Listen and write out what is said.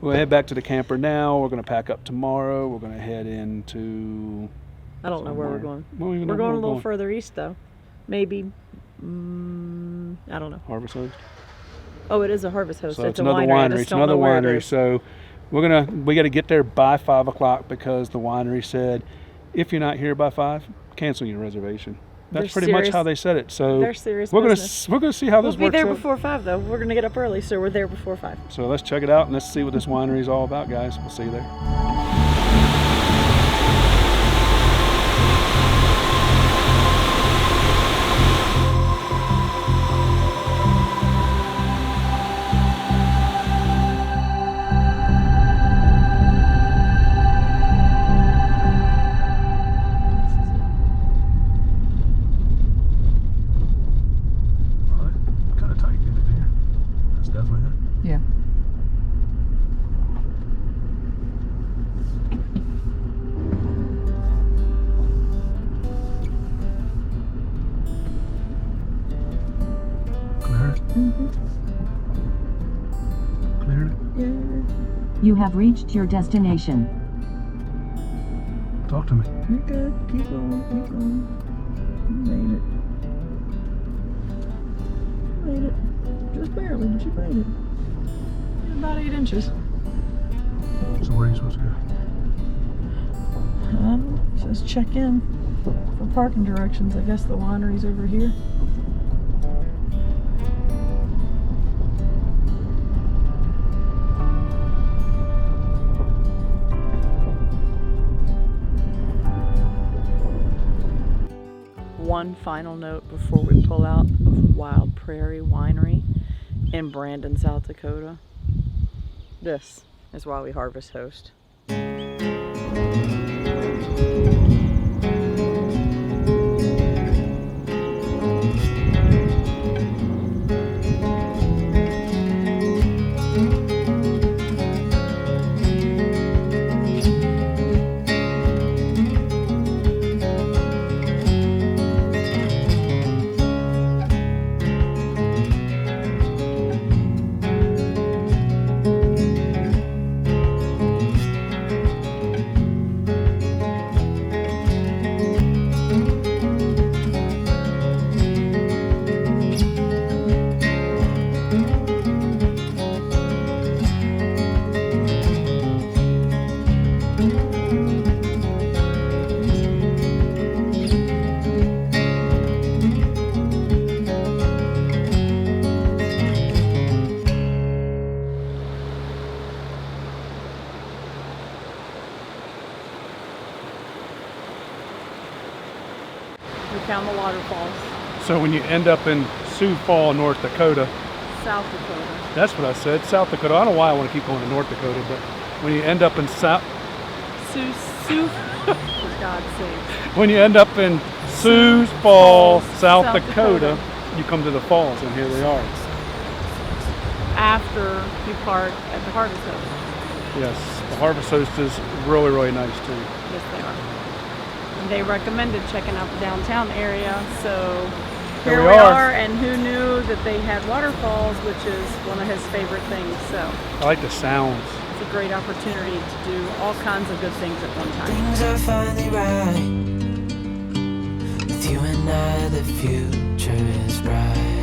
We'll head back to the camper now. We're going to pack up tomorrow. We're going to head into... I don't know where we're going. We're going a little further east, though. Maybe, I don't know. Harvest Host. Oh, it is a Harvest Host. So it's a another winery. It's another winery. So we got to get there by 5 o'clock because the winery said, if you're not here by 5, cancel your reservation. That's pretty much how they said it. So they're serious. We're gonna see how this works. We'll be there before 5, though. We're gonna get up early, so we're there before 5. So let's check it out and let's see what this winery is all about, guys. We'll see you there. You have reached your destination. Talk to me. You're good. Keep going. Keep going. You made it. You made it. Just barely, but you made it. You're about 8 inches. So where are you supposed to go? It says check in for parking directions. I guess the winery's over here. One final note before we pull out of Wild Prairie Winery in Brandon, South Dakota. This is why we Harvest Host. We found the waterfalls. So when you end up in Sioux Falls, North Dakota. South Dakota. That's what I said, South Dakota. I don't know why I want to keep going to North Dakota, but when you end up in Sioux, for God's sake. When you end up in Sioux Falls, South Dakota, you come to the falls, and here they are. After you park at the Harvest Host. Yes, the Harvest Host is really, really nice too. Yes, they are. And they recommended checking out the downtown area, so here we are. And who knew that they had waterfalls, which is one of his favorite things. So I like the sounds. It's a great opportunity to do all kinds of good things at one time. Things are finally right. With you and I, the future is bright.